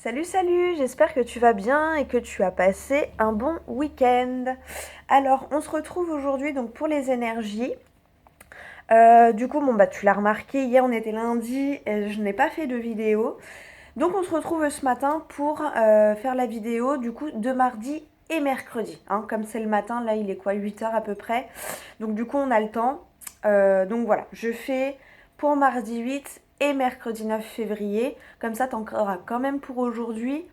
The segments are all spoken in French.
Salut, salut, j'espère que tu vas bien et que tu as passé un bon week-end. Alors, on se retrouve aujourd'hui donc pour les énergies. Du coup, bon bah tu l'as remarqué, hier on était lundi et je n'ai pas fait de vidéo. Donc on se retrouve ce matin pour faire la vidéo du coup de mardi et mercredi. Hein. Comme c'est le matin, là il est quoi, 8 heures à peu près. Donc du coup on a le temps. Donc voilà, je fais pour mardi 8 et mercredi 9 février. Comme ça t'en auras quand même pour aujourd'hui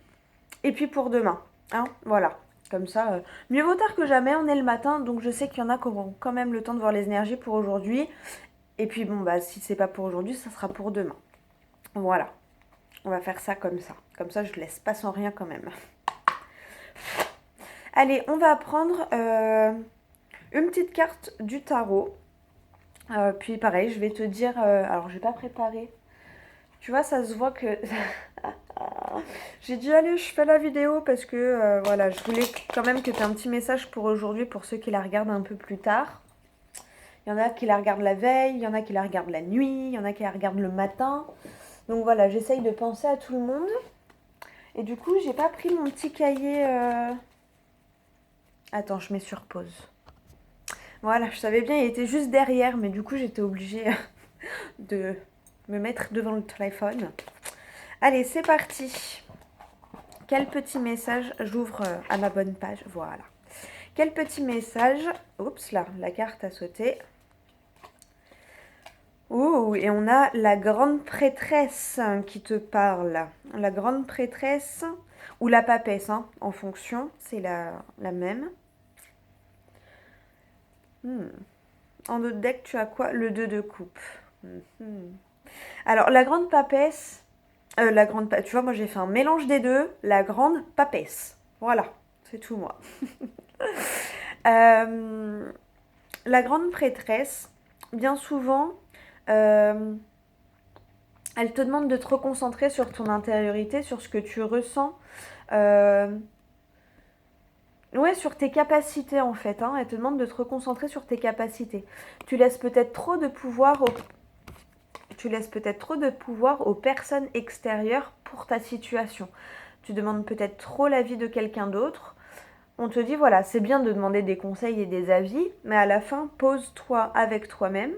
et puis pour demain. Hein, voilà. Comme ça, mieux vaut tard que jamais, on est le matin, donc je sais qu'il y en a qui auront quand même le temps de voir les énergies pour aujourd'hui. Et puis bon, bah si c'est pas pour aujourd'hui, ça sera pour demain. Voilà, on va faire ça comme ça. Comme ça, je laisse pas sans rien quand même. Allez, on va prendre une petite carte du tarot. Puis pareil, je vais te dire... alors, j'ai pas préparé. Tu vois, ça se voit que... J'ai dit, allez, je fais la vidéo parce que, voilà, je voulais quand même que tu aies un petit message pour aujourd'hui, pour ceux qui la regardent un peu plus tard. Il y en a qui la regardent la veille, il y en a qui la regardent la nuit, il y en a qui la regardent le matin. Donc voilà, j'essaye de penser à tout le monde. Et du coup, j'ai pas pris mon petit cahier... Attends, je mets sur pause. Voilà, je savais bien, il était juste derrière, mais du coup, j'étais obligée de me mettre devant le téléphone. Allez, c'est parti. Quel petit message, j'ouvre à ma bonne page, voilà. Quel petit message, oups là, la carte a sauté. Ouh, et on a la grande prêtresse qui te parle. La grande prêtresse, ou la papesse, hein, en fonction, c'est la même. En autre deck, tu as quoi? Le 2 de coupe. Alors, la grande papesse, tu vois, moi j'ai fait un mélange des deux, la grande papesse. Voilà, c'est tout moi. La grande prêtresse, bien souvent, elle te demande de te reconcentrer sur ton intériorité, sur ce que tu ressens. Ouais, sur tes capacités en fait. Hein. Elle te demande de te reconcentrer sur tes capacités. Tu laisses peut-être trop de pouvoir aux personnes extérieures pour ta situation. Tu demandes peut-être trop l'avis de quelqu'un d'autre. On te dit, voilà, c'est bien de demander des conseils et des avis, mais à la fin, pose-toi avec toi-même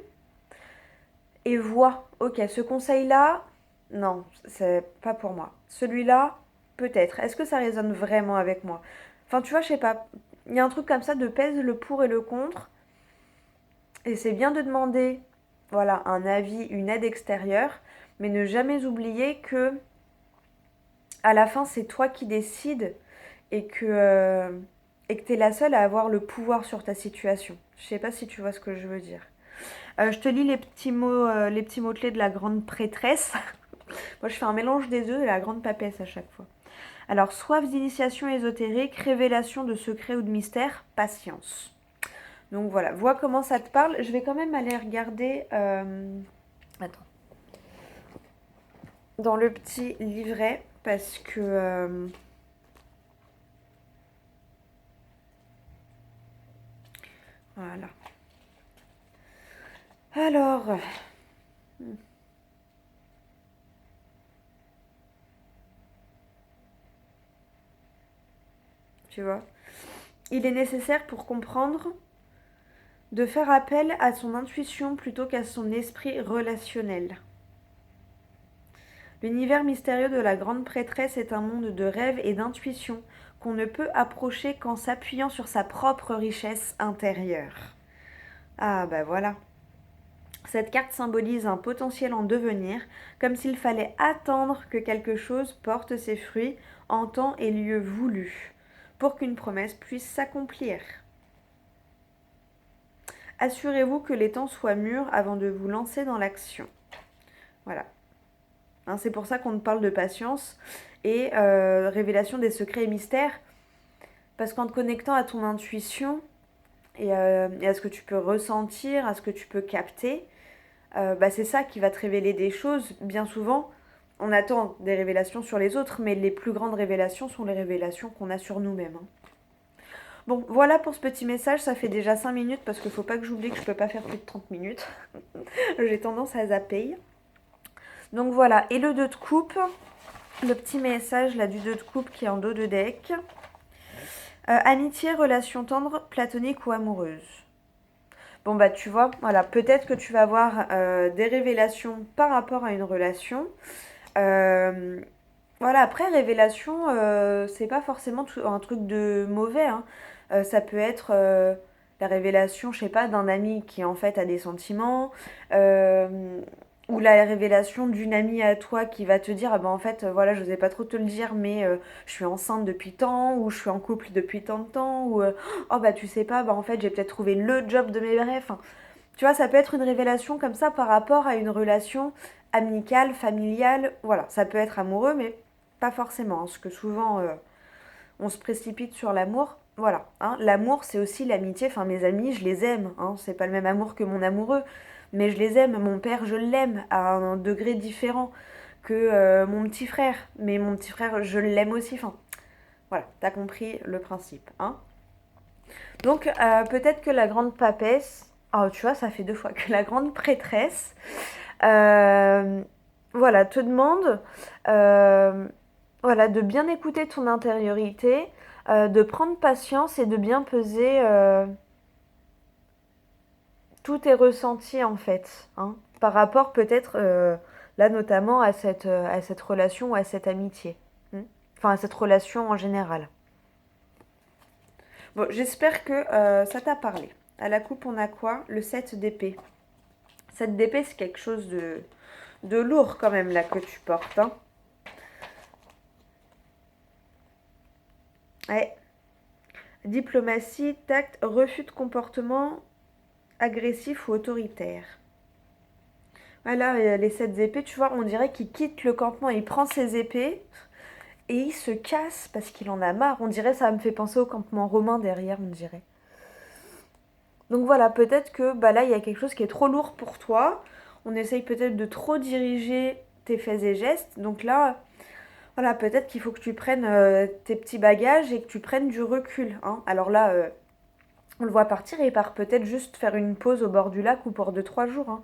et vois, ok, ce conseil-là, non, c'est pas pour moi. Celui-là, peut-être. Est-ce que ça résonne vraiment avec moi? Enfin, tu vois, je sais pas. Il y a un truc comme ça de pèse le pour et le contre. Et c'est bien de demander, voilà, un avis, une aide extérieure, mais ne jamais oublier que à la fin, c'est toi qui décides et que tu es la seule à avoir le pouvoir sur ta situation. Je sais pas si tu vois ce que je veux dire. Je te lis les petits mots-clés de la grande prêtresse. Moi, je fais un mélange des deux et la grande papesse à chaque fois. Alors, soif d'initiation ésotérique, révélation de secrets ou de mystères, patience. Donc voilà, vois comment ça te parle. Je vais quand même aller regarder... Attends. Dans le petit livret, parce que... voilà. Alors... Tu vois. Il est nécessaire pour comprendre de faire appel à son intuition plutôt qu'à son esprit relationnel. L'univers mystérieux de la grande prêtresse est un monde de rêves et d'intuition qu'on ne peut approcher qu'en s'appuyant sur sa propre richesse intérieure. Ah bah voilà. Cette carte symbolise un potentiel en devenir, comme s'il fallait attendre que quelque chose porte ses fruits en temps et lieu voulu, pour qu'une promesse puisse s'accomplir. Assurez-vous que les temps soient mûrs avant de vous lancer dans l'action. Voilà. Hein, c'est pour ça qu'on parle de patience et révélation des secrets et mystères, parce qu'en te connectant à ton intuition et à ce que tu peux ressentir, à ce que tu peux capter, c'est ça qui va te révéler des choses. Bien souvent, on attend des révélations sur les autres, mais les plus grandes révélations sont les révélations qu'on a sur nous-mêmes. Hein. Bon, voilà pour ce petit message, ça fait déjà 5 minutes, parce qu'il ne faut pas que j'oublie que je ne peux pas faire plus de 30 minutes. J'ai tendance à zapper. Donc voilà, et le 2 de coupe, le petit message là du 2 de coupe qui est en dos de deck. Amitié, relation tendre, platonique ou amoureuse. Bon bah tu vois, voilà, peut-être que tu vas avoir des révélations par rapport à une relation. Voilà, après révélation, c'est pas forcément un truc de mauvais, hein. Ça peut être la révélation, je sais pas, d'un ami qui en fait a des sentiments, ou la révélation d'une amie à toi qui va te dire, ah ben en fait, voilà, je n'osais pas trop te le dire, mais je suis enceinte depuis tant, ou je suis en couple depuis tant de temps, ou oh bah tu sais pas, bah en fait j'ai peut-être trouvé le job de mes rêves. Enfin, tu vois, ça peut être une révélation comme ça par rapport à une relation amicale, familiale, voilà, ça peut être amoureux, mais pas forcément, hein, parce que souvent on se précipite sur l'amour. Voilà, hein. L'amour c'est aussi l'amitié, enfin mes amis je les aime, hein. C'est pas le même amour que mon amoureux, mais je les aime. Mon père je l'aime à un degré différent que mon petit frère, mais mon petit frère je l'aime aussi, enfin voilà, t'as compris le principe, hein. Donc peut-être que la grande papesse, oh tu vois ça fait 2 fois, que la grande prêtresse, euh, voilà, te demande voilà, de bien écouter ton intériorité, de prendre patience et de bien peser tous tes ressentis en fait, hein, par rapport peut-être là notamment à cette relation ou à cette amitié, hein. Enfin à cette relation en général. Bon, j'espère que ça t'a parlé. À la coupe, on a quoi? Le 7 d'épée. 7 d'épée, c'est quelque chose de lourd quand même là que tu portes, hein. Ouais. Diplomatie, tact, refus de comportement agressif ou autoritaire. Voilà, les 7 épées, tu vois, on dirait qu'il quitte le campement, il prend ses épées et il se casse parce qu'il en a marre. On dirait, ça me fait penser au campement romain derrière, on dirait. Donc voilà, peut-être que bah là, il y a quelque chose qui est trop lourd pour toi. On essaye peut-être de trop diriger tes faits et gestes. Donc là, voilà, peut-être qu'il faut que tu prennes tes petits bagages et que tu prennes du recul, hein. Alors là, on le voit partir et il part peut-être juste faire une pause au bord du lac ou pour 2-3 jours, hein.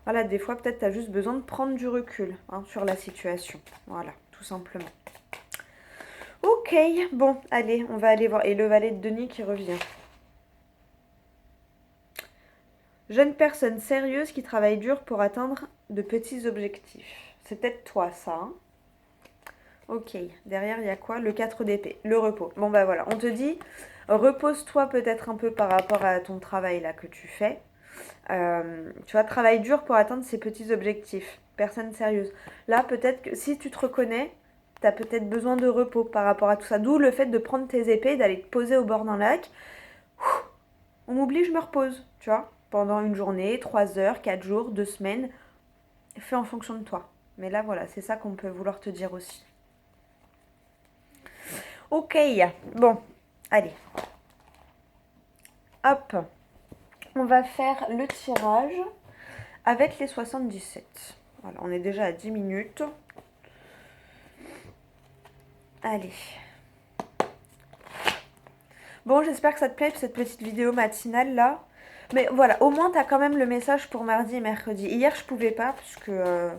Voilà, des fois, peut-être tu as juste besoin de prendre du recul, hein, sur la situation. Voilà, tout simplement. Ok, bon, allez, on va aller voir. Et le valet de Denis qui revient. Jeune personne sérieuse qui travaille dur pour atteindre de petits objectifs. C'est peut-être toi, ça, hein. Ok, derrière, il y a quoi? Le 4 d'épée, le repos. Bon, bah voilà, on te dit, repose-toi peut-être un peu par rapport à ton travail là que tu fais. Tu vois, travaille dur pour atteindre ces petits objectifs. Personne sérieuse. Là, peut-être que si tu te reconnais, tu as peut-être besoin de repos par rapport à tout ça. D'où le fait de prendre tes épées, d'aller te poser au bord d'un lac. On m'oublie, je me repose, tu vois. Pendant une journée, 3 heures, 4 jours, 2 semaines. Fais en fonction de toi. Mais là, voilà, c'est ça qu'on peut vouloir te dire aussi. Ok, bon, allez. Hop, on va faire le tirage avec les 77. Voilà, on est déjà à 10 minutes. Allez. Bon, j'espère que ça te plaît, cette petite vidéo matinale là. Mais voilà, au moins tu as quand même le message pour mardi et mercredi. Hier, je pouvais pas parce que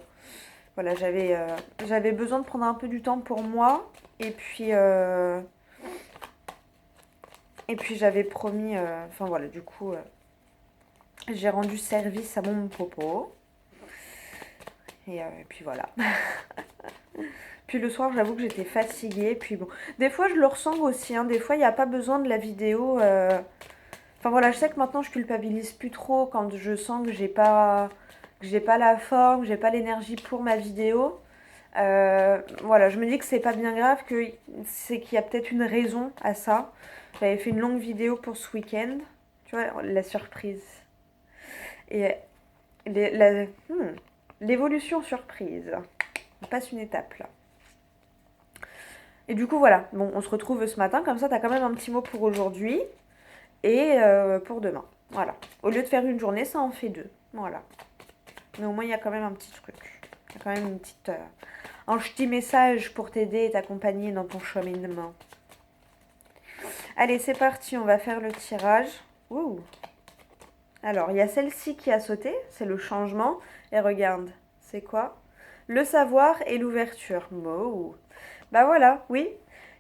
voilà, j'avais besoin de prendre un peu du temps pour moi. Et puis j'avais promis, enfin voilà, du coup, j'ai rendu service à mon popo. Et puis voilà. Puis le soir, j'avoue que j'étais fatiguée. Puis bon, des fois, je le ressens aussi, hein. Des fois, il n'y a pas besoin de la vidéo. Enfin voilà, je sais que maintenant, je culpabilise plus trop quand je sens que j'ai pas la forme, que j'ai pas l'énergie pour ma vidéo. Voilà, je me dis que c'est pas bien grave, que c'est qu'il y a peut-être une raison à ça. J'avais fait une longue vidéo pour ce week-end. Tu vois, la surprise. Et l'évolution surprise. On passe une étape là. Et du coup, voilà. Bon, on se retrouve ce matin. Comme ça, t'as quand même un petit mot pour aujourd'hui et pour demain. Voilà. Au lieu de faire une journée, ça en fait 2. Voilà. Mais au moins, il y a quand même un petit truc. Il y a quand même un petit message pour t'aider et t'accompagner dans ton cheminement. Allez, c'est parti. On va faire le tirage. Ouh. Alors, il y a celle-ci qui a sauté. C'est le changement. Et regarde, c'est quoi? Le savoir et l'ouverture. Oh. Bah voilà, oui.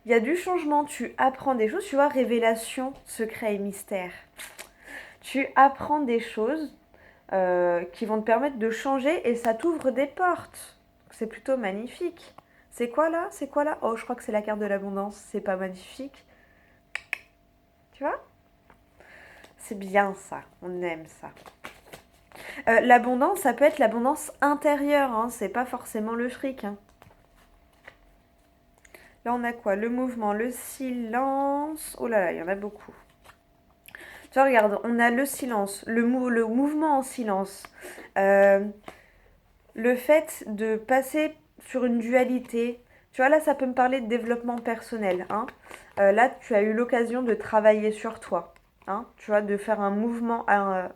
Il y a du changement, tu apprends des choses, tu vois, révélation, secret et mystère. Tu apprends des choses qui vont te permettre de changer et ça t'ouvre des portes. C'est plutôt magnifique. C'est quoi là? C'est quoi là? Oh, je crois que c'est la carte de l'abondance. C'est pas magnifique? Tu vois? C'est bien ça. On aime ça. L'abondance, ça peut être l'abondance intérieure. Hein. C'est pas forcément le fric. Hein. Là, on a quoi? Le mouvement, le silence. Oh là là, il y en a beaucoup. Tu vois, regarde, on a le silence, le mouvement en silence. Euh, le fait de passer sur une dualité. Tu vois, là, ça peut me parler de développement personnel. Hein. Là, tu as eu l'occasion de travailler sur toi. Hein. Tu vois, de faire un mouvement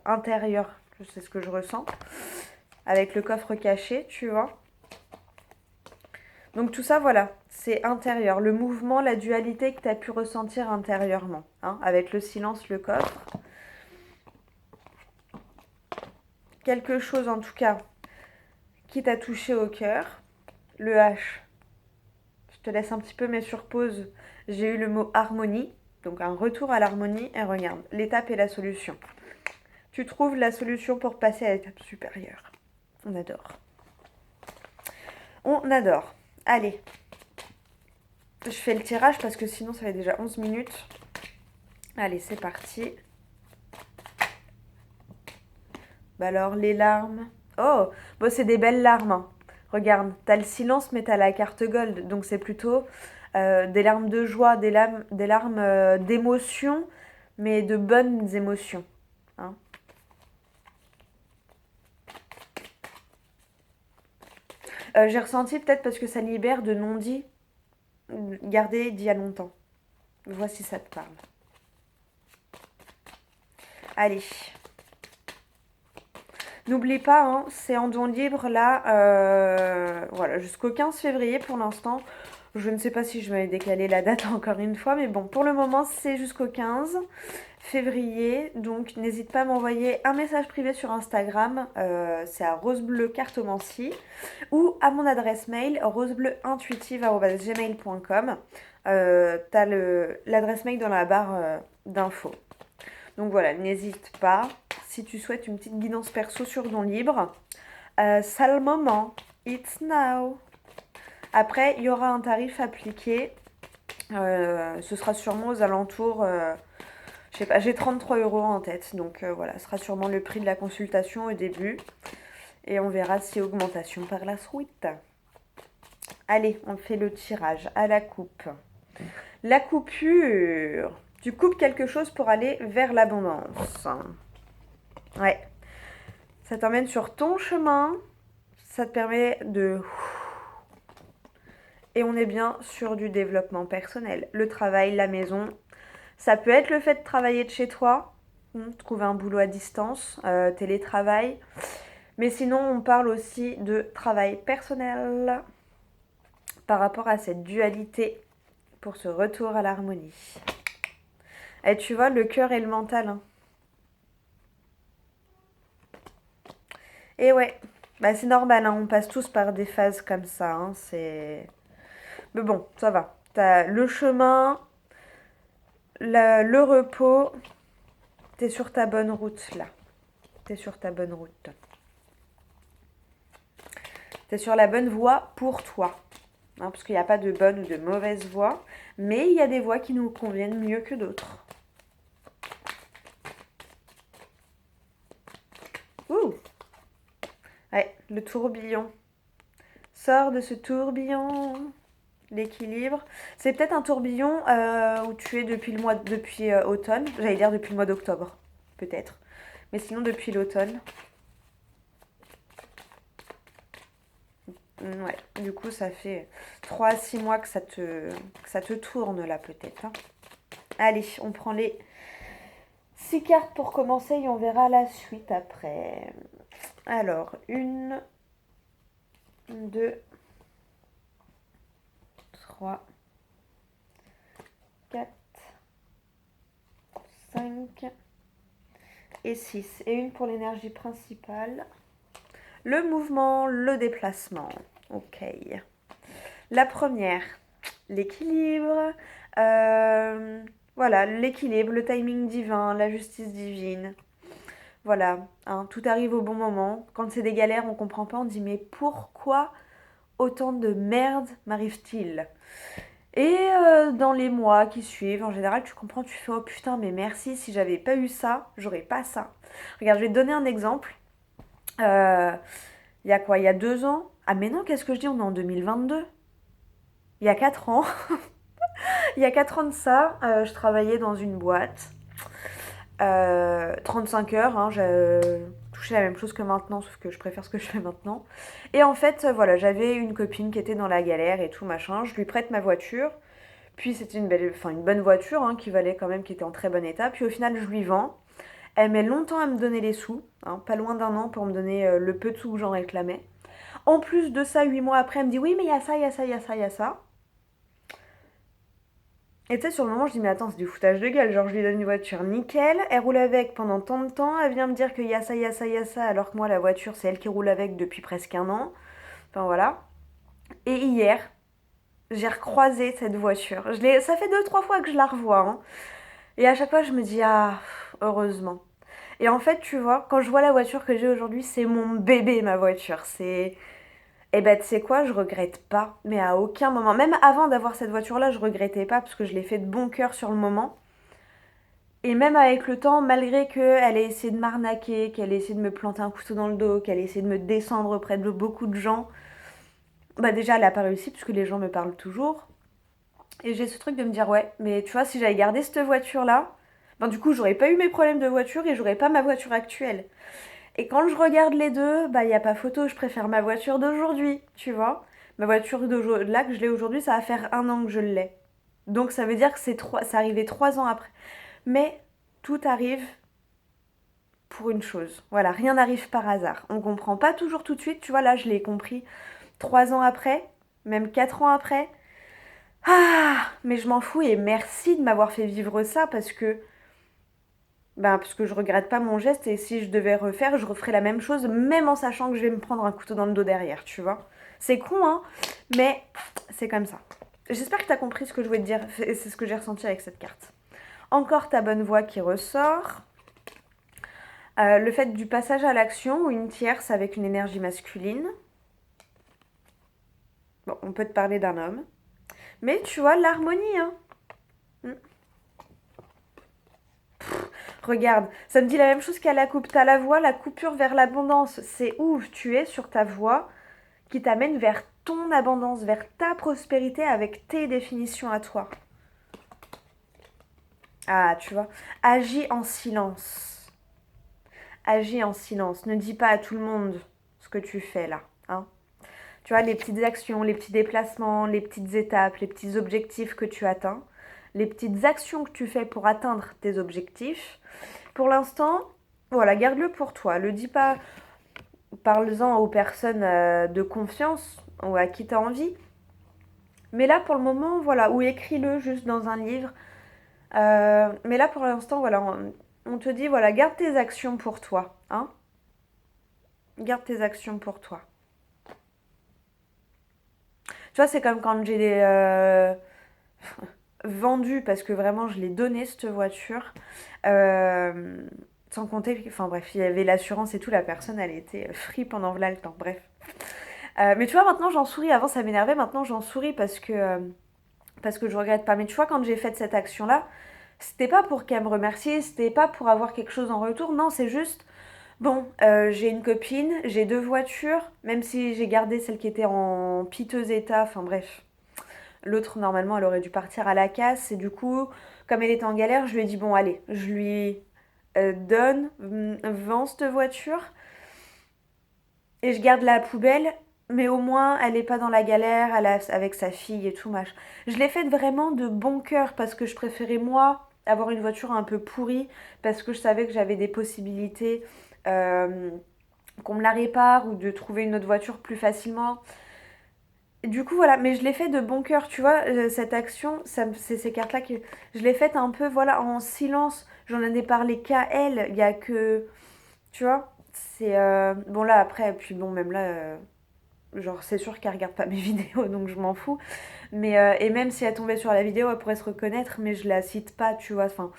intérieur. C'est ce que je ressens. Avec le coffre caché, tu vois. Donc tout ça, voilà, c'est intérieur. Le mouvement, la dualité que tu as pu ressentir intérieurement. Hein, avec le silence, le coffre. Quelque chose, en tout cas, qui t'a touché au cœur. Le H. Je te laisse un petit peu, mais sur pause, j'ai eu le mot harmonie. Donc un retour à l'harmonie. Et regarde, l'étape et la solution. Tu trouves la solution pour passer à l'étape supérieure. On adore. On adore. Allez. Je fais le tirage parce que sinon ça fait déjà 11 minutes. Allez, c'est parti. Bah alors, les larmes. Oh, bon, c'est des belles larmes. Hein. Regarde, t'as le silence, mais t'as la carte gold. Donc c'est plutôt des larmes de joie, des larmes d'émotion, mais de bonnes émotions. Hein. J'ai ressenti peut-être parce que ça libère de non-dits, gardés d'il y a longtemps. Vois si ça te parle. Allez. N'oublie pas, hein, c'est en don libre là, voilà, jusqu'au 15 février pour l'instant. Je ne sais pas si je vais décaler la date encore une fois, mais bon, pour le moment, c'est jusqu'au 15 février. Donc, n'hésite pas à m'envoyer un message privé sur Instagram, c'est à rosebleu cartomancie, ou à mon adresse mail rosebleuintuitive@gmail.com. T'as l'adresse mail dans la barre d'infos. Donc voilà, n'hésite pas. Si tu souhaites une petite guidance perso sur Don Libre, c'est le moment. It's now. Après, il y aura un tarif appliqué. Ce sera sûrement aux alentours. Je sais pas, j'ai 33 € en tête. Donc voilà, ce sera sûrement le prix de la consultation au début. Et on verra si augmentation par la suite. Allez, on fait le tirage à la coupe. La coupure. Tu coupes quelque chose pour aller vers l'abondance. Ouais. Ça t'emmène sur ton chemin. Ça te permet de... Et on est bien sur du développement personnel. Le travail, la maison. Ça peut être le fait de travailler de chez toi. Trouver un boulot à distance. Télétravail. Mais sinon, on parle aussi de travail personnel. Par rapport à cette dualité. Pour ce retour à l'harmonie. Et tu vois, le cœur et le mental. Hein. Et ouais. Bah, c'est normal, hein, on passe tous par des phases comme ça. Hein, c'est... Mais bon, ça va. T'as le chemin, le repos. T'es sur ta bonne route, là. T'es sur ta bonne route. T'es sur la bonne voie pour toi. Hein, parce qu'il n'y a pas de bonne ou de mauvaise voie. Mais il y a des voies qui nous conviennent mieux que d'autres. Ouh! Ouais, le tourbillon. Sors de ce tourbillon. L'équilibre. C'est peut-être un tourbillon où tu es depuis automne. J'allais dire depuis le mois d'octobre, peut-être. Mais sinon depuis l'automne. Ouais, du coup ça fait 3 à 6 mois que ça te tourne là peut-être. Hein. Allez, on prend les 6 cartes pour commencer et on verra la suite après. Alors, 1, 2, 3, 4, 5 et 6. Et une pour l'énergie principale. Le mouvement, le déplacement. Ok. La première. l'équilibre, euh, voilà, l'équilibre, le timing divin, la justice divine. Voilà, hein, tout arrive au bon moment. Quand c'est des galères, on comprend pas, on dit mais pourquoi autant de merde m'arrive-t-il? Et dans les mois qui suivent, en général, tu comprends, tu fais oh putain, mais merci, si j'avais pas eu ça, j'aurais pas ça. Regarde, je vais te donner un exemple. Euh, il y a quoi? Il y a 2 ans? Ah mais non, qu'est-ce que je dis? On est en 2022. Il y a 4 ans. Il y a 4 ans de ça, je travaillais dans une boîte. 35 heures, hein, j'ai touché la même chose que maintenant, sauf que je préfère ce que je fais maintenant. Et en fait, voilà, j'avais une copine qui était dans la galère et tout machin. Je lui prête ma voiture. Puis c'était une bonne voiture hein, qui valait quand même, qui était en très bon état. Puis au final, je lui vends. Elle met longtemps à me donner les sous, hein, pas loin d'1 an pour me donner le peu de sous que j'en réclamais. En plus de ça, 8 mois après, elle me dit oui, mais il y a ça, il y a ça, il y a ça, il y a ça. Et tu sais, sur le moment, je dis mais attends, c'est du foutage de gueule. Genre, je lui donne une voiture nickel, elle roule avec pendant tant de temps, elle vient me dire qu'il y a ça, il y a ça, il y a ça, alors que moi, la voiture, c'est elle qui roule avec depuis presque 1 an. Enfin voilà. Et hier, j'ai recroisé cette voiture. Ça fait 2, 3 fois que je la revois. Hein. Et à chaque fois, je me dis, ah, heureusement. Et en fait, tu vois, quand je vois la voiture que j'ai aujourd'hui, c'est mon bébé, ma voiture. C'est. Eh ben, tu sais quoi, je regrette pas. Mais à aucun moment. Même avant d'avoir cette voiture-là, je regrettais pas parce que je l'ai fait de bon cœur sur le moment. Et même avec le temps, malgré qu'elle ait essayé de m'arnaquer, qu'elle ait essayé de me planter un couteau dans le dos, qu'elle ait essayé de me descendre auprès de beaucoup de gens, bah déjà, elle a pas réussi puisque les gens me parlent toujours. Et j'ai ce truc de me dire, ouais, mais tu vois, si j'avais gardé cette voiture-là, ben du coup, j'aurais pas eu mes problèmes de voiture et j'aurais pas ma voiture actuelle. Et quand je regarde les deux, bah, y a pas photo, je préfère ma voiture d'aujourd'hui, tu vois. Ma voiture là que je l'ai aujourd'hui, ça va faire 1 an que je l'ai. Donc ça veut dire que c'est arrivé 3 ans après. Mais tout arrive pour une chose. Voilà, rien n'arrive par hasard. On comprend pas toujours tout de suite, tu vois, là, je l'ai compris 3 ans après, même 4 ans après. Ah, mais je m'en fous et merci de m'avoir fait vivre ça parce que je regrette pas mon geste et si je devais refaire, je referais la même chose même en sachant que je vais me prendre un couteau dans le dos derrière, tu vois. C'est con hein, mais c'est comme ça. J'espère que t'as compris ce que je voulais te dire, c'est ce que j'ai ressenti avec cette carte. Encore ta bonne voix qui ressort. Le fait du passage à l'action ou une tierce avec une énergie masculine. Bon, on peut te parler d'un homme. Mais tu vois, l'harmonie, hein. Mm. Regarde, ça me dit la même chose qu'à la coupe. T'as la voie, la coupure vers l'abondance. C'est où tu es sur ta voie qui t'amène vers ton abondance, vers ta prospérité avec tes définitions à toi. Ah, tu vois, agis en silence. Agis en silence. Ne dis pas à tout le monde ce que tu fais là. Hein. Tu vois, les petites actions, les petits déplacements, les petites étapes, les petits objectifs que tu atteins, les petites actions que tu fais pour atteindre tes objectifs. Pour l'instant, voilà, garde-le pour toi. Le dis pas, parle-en aux personnes de confiance ou à qui tu as envie. Mais là, pour le moment, voilà, ou écris-le juste dans un livre. Mais là, pour l'instant, voilà, on te dit, voilà, garde tes actions pour toi. Hein. Garde tes actions pour toi. Tu vois, c'est comme quand j'ai vendu, parce que vraiment, je l'ai donné, cette voiture. Euh, Sans compter, enfin bref, il y avait l'assurance et tout, la personne, elle était free pendant là le temps, bref. Mais tu vois, maintenant, j'en souris. Avant, ça m'énervait, maintenant, j'en souris parce que je regrette pas. Mais tu vois, quand j'ai fait cette action-là, c'était pas pour qu'elle me remercie, c'était pas pour avoir quelque chose en retour. Non, c'est juste, bon, j'ai une copine, j'ai 2 voitures, même si j'ai gardé celle qui était en piteux état, enfin bref. L'autre, normalement, elle aurait dû partir à la casse. Et du coup, comme elle était en galère, je lui ai dit, bon, allez, je lui donne, vends cette voiture et je garde la poubelle. Mais au moins, elle n'est pas dans la galère, avec sa fille et tout, machin. Je l'ai faite vraiment de bon cœur parce que je préférais, moi, avoir une voiture un peu pourrie parce que je savais que j'avais des possibilités qu'on me la répare ou de trouver une autre voiture plus facilement. Du coup, voilà, mais je l'ai fait de bon cœur, tu vois, cette action, c'est ces cartes-là que je l'ai faite un peu, voilà, en silence. J'en ai parlé qu'à elle, il y a que, tu vois, c'est... bon, là, après, puis bon, même là, Genre, c'est sûr qu'elle regarde pas mes vidéos, donc je m'en fous. Mais, et même si elle tombait sur la vidéo, elle pourrait se reconnaître, mais je la cite pas, tu vois. Enfin,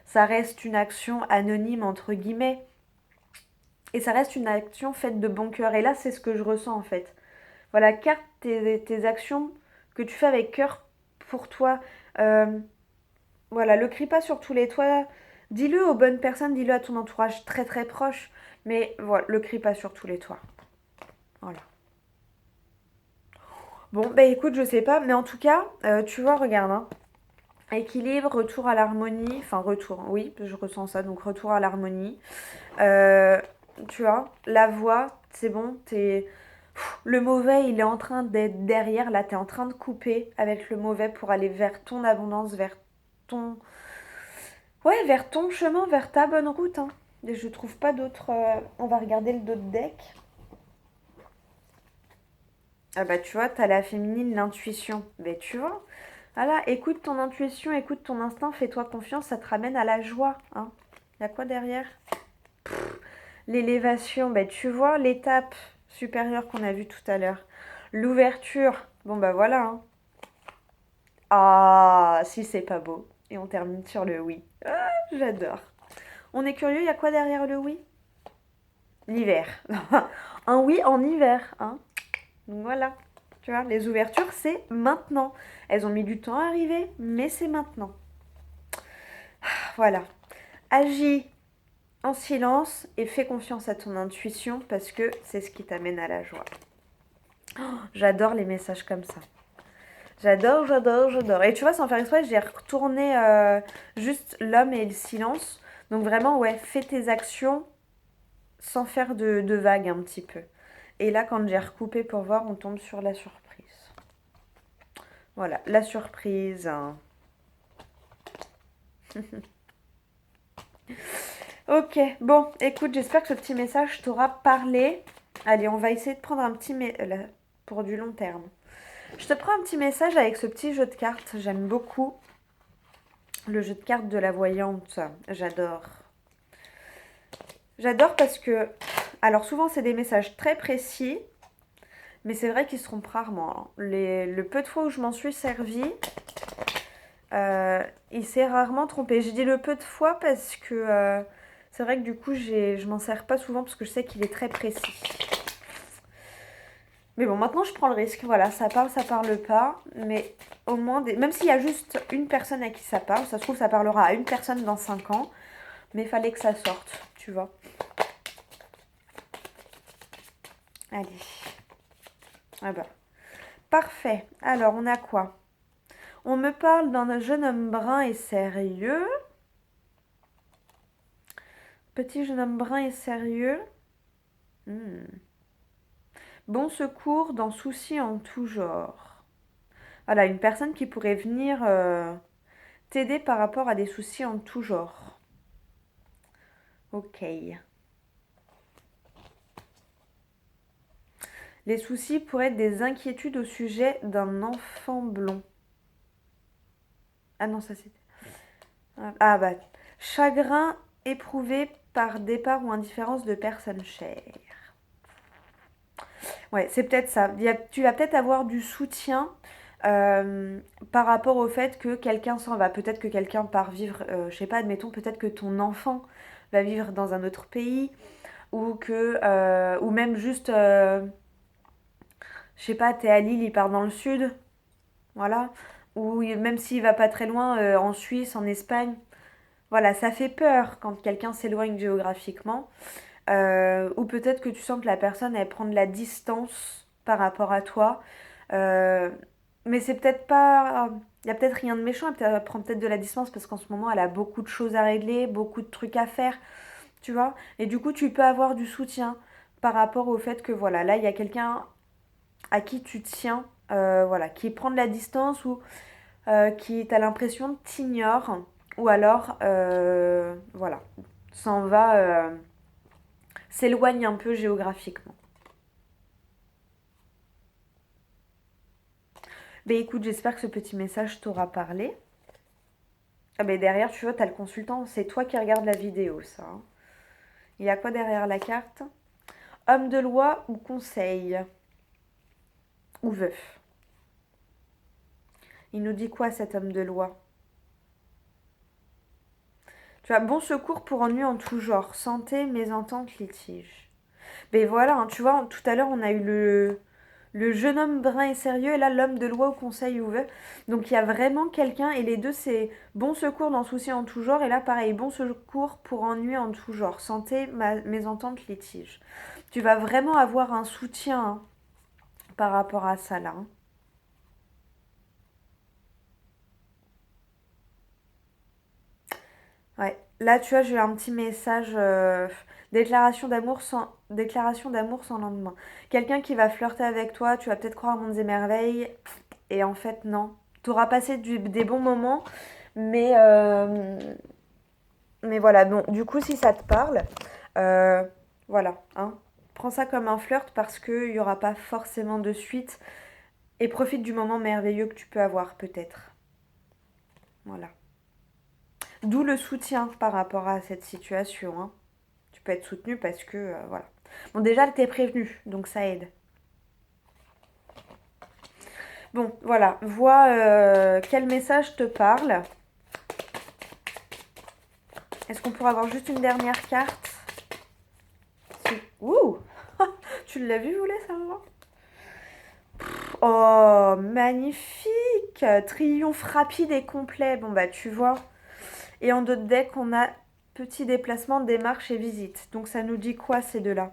ça reste une action anonyme, entre guillemets. Et ça reste une action faite de bon cœur. Et là, c'est ce que je ressens, en fait. Voilà, carte tes actions que tu fais avec cœur pour toi. Euh, voilà, le crie pas sur tous les toits. Dis-le aux bonnes personnes, dis-le à ton entourage très très proche. Mais voilà, le crie pas sur tous les toits. Voilà. Bon, bah écoute, je sais pas, mais en tout cas, tu vois, regarde, hein. Équilibre, retour à l'harmonie, enfin retour, oui, je ressens ça, donc retour à l'harmonie. Euh, Tu vois, la voix, c'est bon, le mauvais, il est en train d'être derrière, là, t'es en train de couper avec le mauvais pour aller vers ton abondance, vers ton... Ouais, vers ton chemin, vers ta bonne route, hein. Et je trouve pas d'autre... On va regarder le dos de deck. Ah bah tu vois, t'as la féminine, l'intuition. Mais tu vois, voilà, écoute ton intuition, écoute ton instinct, fais-toi confiance, ça te ramène à la joie, hein. Y a quoi derrière? L'élévation, bah tu vois, l'étape supérieure qu'on a vue tout à l'heure. L'ouverture, bon bah voilà, hein. Ah, si c'est pas beau. Et on termine sur le oui. Ah, j'adore. On est curieux, y a quoi derrière le oui? L'hiver. Un oui en hiver, hein. Donc voilà. Tu vois, les ouvertures, c'est maintenant. Elles ont mis du temps à arriver, mais c'est maintenant. Voilà. Agis en silence et fais confiance à ton intuition parce que c'est ce qui t'amène à la joie. J'adore les messages comme ça. J'adore, j'adore, j'adore. Et tu vois, sans faire exprès, j'ai retourné juste l'homme et le silence. Donc vraiment, ouais, fais tes actions sans faire de vagues un petit peu. Et là, quand j'ai recoupé pour voir, on tombe sur la surprise. Voilà, la surprise. Ok, bon, écoute, j'espère que ce petit message t'aura parlé. Allez, on va essayer de prendre un petit... pour du long terme. Je te prends un petit message avec ce petit jeu de cartes. J'aime beaucoup le jeu de cartes de la voyante. J'adore. J'adore parce que... Alors souvent, c'est des messages très précis. Mais c'est vrai qu'ils se trompent rarement. Le peu de fois où je m'en suis servi, il s'est rarement trompé. Je dis le peu de fois parce que c'est vrai que du coup, je m'en sers pas souvent parce que je sais qu'il est très précis. Mais bon, maintenant je prends le risque. Voilà, ça parle pas. Mais au moins, même s'il y a juste une personne à qui ça parle, ça se trouve, ça parlera à une personne dans 5 ans. Mais il fallait que ça sorte, tu vois. Allez. Ah bah. Parfait. Alors, on a quoi? On me parle d'un jeune homme brun et sérieux. Petit jeune homme brun et sérieux. Hmm. Bon secours dans souci en tout genre. Voilà, une personne qui pourrait venir t'aider par rapport à des soucis en tout genre. Ok. Les soucis pourraient être des inquiétudes au sujet d'un enfant blond. Ah non, ça c'était... Ah bah, chagrin éprouvé par départ ou indifférence de personnes chères. Ouais, c'est peut-être ça. Tu vas peut-être avoir du soutien par rapport au fait que quelqu'un s'en va. Peut-être que quelqu'un part vivre, je sais pas, admettons, peut-être que ton enfant va vivre dans un autre pays ou même juste, je sais pas, t'es à Lille, il part dans le sud, voilà. Ou même s'il va pas très loin, en Suisse, en Espagne. Voilà, ça fait peur quand quelqu'un s'éloigne géographiquement. Ou peut-être que tu sens que la personne, elle prend de la distance par rapport à toi. Euh, mais c'est peut-être pas... Il y a peut-être rien de méchant, elle prend peut-être de la distance parce qu'en ce moment, elle a beaucoup de choses à régler, beaucoup de trucs à faire, tu vois. Et du coup, tu peux avoir du soutien par rapport au fait que, voilà, là, il y a quelqu'un à qui tu tiens, voilà, qui prend de la distance ou qui, t'as l'impression, t'ignore. Ou alors, voilà, s'en va... s'éloigne un peu géographiquement. Ben écoute, j'espère que ce petit message t'aura parlé. Ah ben derrière, tu vois, t'as le consultant, c'est toi qui regardes la vidéo, ça, hein. Il y a quoi derrière la carte? Homme de loi ou conseil? ou veuf. Il nous dit quoi cet homme de loi? Tu as bon secours pour ennui en tout genre, santé, mésentente, litige. Mais voilà, hein, tu vois, tout à l'heure on a eu le jeune homme brun et sérieux et là l'homme de loi au conseil ou veuf. Donc il y a vraiment quelqu'un et les deux c'est bon secours dans souci en tout genre et là pareil, bon secours pour ennui en tout genre, santé, mésentente, litige. Tu vas vraiment avoir un soutien hein, par rapport à ça là. Hein. Ouais. Là, tu vois, j'ai eu un petit message déclaration d'amour sans lendemain. Quelqu'un qui va flirter avec toi, tu vas peut-être croire à mondes et merveilles, et en fait, non. Tu auras passé des bons moments, mais, euh, mais voilà. Bon, du coup, si ça te parle, euh, voilà. Hein. Prends ça comme un flirt parce qu'il n'y aura pas forcément de suite, et profite du moment merveilleux que tu peux avoir, peut-être. Voilà. D'où le soutien par rapport à cette situation. Hein. Tu peux être soutenu parce que, voilà. Bon, déjà, t'es prévenu, donc ça aide. Bon, voilà. Vois quel message te parle. Est-ce qu'on pourrait avoir juste une dernière carte? Ouh. Tu l'as vu, voler, ça va? Oh, magnifique! Triomphe rapide et complet. Bon, bah, tu vois. Et en d'autres decks, on a petit déplacement, démarche et visite. Donc, ça nous dit quoi, ces deux-là?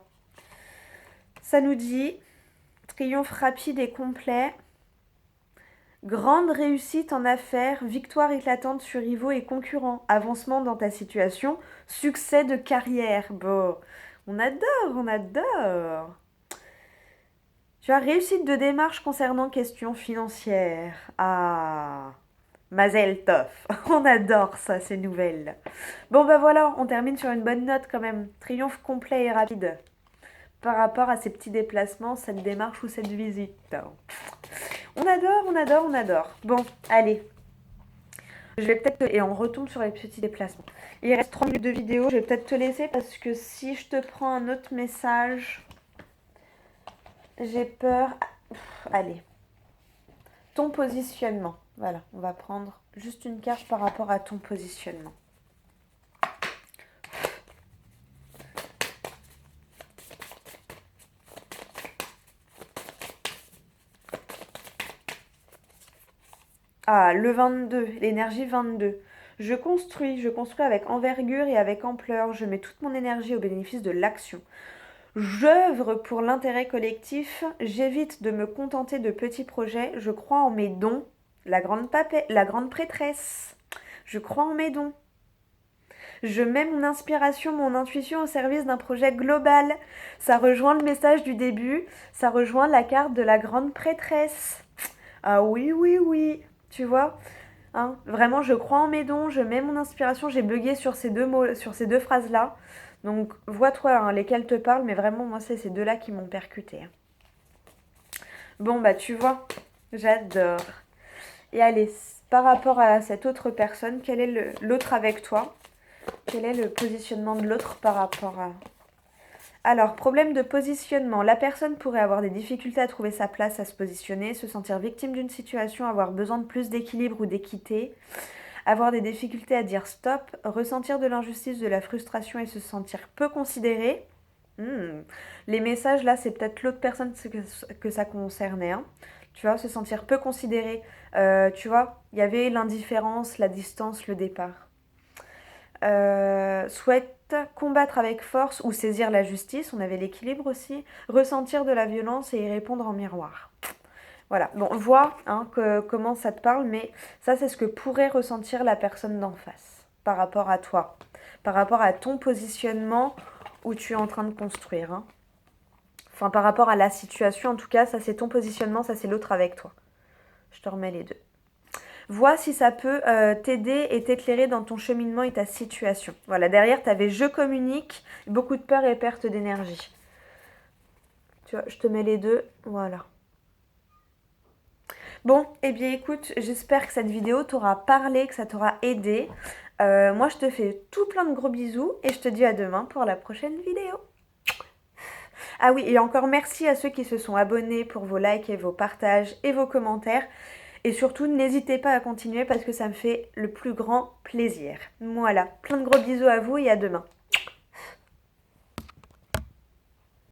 Ça nous dit triomphe rapide et complet. Grande réussite en affaires, victoire éclatante sur rivaux et concurrents, avancement dans ta situation, succès de carrière. Bon, on adore, on adore. Tu as réussite de démarche concernant questions financières. Ah, Mazel Tov. On adore ça, ces nouvelles. Bon, bah voilà, on termine sur une bonne note quand même. Triomphe complet et rapide par rapport à ces petits déplacements, cette démarche ou cette visite. On adore, on adore, on adore. Bon, allez. Je vais peut-être et on retombe sur les petits déplacements. Il reste 3 minutes de vidéo, je vais peut-être te laisser parce que si je te prends un autre message, j'ai peur. Allez. Ton positionnement. Voilà, on va prendre juste une carte par rapport à ton positionnement. Ah, le 22, l'énergie 22. Je construis avec envergure et avec ampleur. Je mets toute mon énergie au bénéfice de l'action. J'œuvre pour l'intérêt collectif. J'évite de me contenter de petits projets. Je crois en mes dons. La grande prêtresse. Je crois en mes dons. Je mets mon inspiration, mon intuition au service d'un projet global. Ça rejoint le message du début. Ça rejoint la carte de la grande prêtresse. Ah oui, oui, oui. Tu vois hein, vraiment, je crois en mes dons, je mets mon inspiration. J'ai bugué sur ces deux mots, sur ces deux phrases-là. Donc, vois-toi hein, lesquelles te parlent, mais vraiment, moi, c'est ces deux-là qui m'ont percuté. Bon, bah, tu vois, j'adore. Et allez, par rapport à cette autre personne, quel est l'autre avec toi? Quel est le positionnement de l'autre par rapport à... Alors, problème de positionnement. La personne pourrait avoir des difficultés à trouver sa place, à se positionner, se sentir victime d'une situation, avoir besoin de plus d'équilibre ou d'équité, avoir des difficultés à dire stop, ressentir de l'injustice, de la frustration et se sentir peu considéré. Les messages, là, c'est peut-être l'autre personne que ça concernait. Hein. Tu vois, se sentir peu considéré. Tu vois, il y avait l'indifférence, la distance, le départ. Souhaite combattre avec force ou saisir la justice, on avait l'équilibre aussi, ressentir de la violence et y répondre en miroir. Voilà, bon, vois hein, comment ça te parle, mais ça c'est ce que pourrait ressentir la personne d'en face par rapport à toi, par rapport à ton positionnement où tu es en train de construire. Hein. Enfin, par rapport à la situation, en tout cas, ça c'est ton positionnement, ça c'est l'autre avec toi. Je te remets les deux. Vois si ça peut t'aider et t'éclairer dans ton cheminement et ta situation. Voilà, derrière, tu avais je communique, beaucoup de peur et perte d'énergie. Tu vois, je te mets les deux, voilà. Bon, eh bien écoute, j'espère que cette vidéo t'aura parlé, que ça t'aura aidé. Moi, je te fais tout plein de gros bisous et je te dis à demain pour la prochaine vidéo. Ah oui, et encore merci à ceux qui se sont abonnés pour vos likes et vos partages et vos commentaires. Et surtout, n'hésitez pas à continuer parce que ça me fait le plus grand plaisir. Voilà, plein de gros bisous à vous et à demain.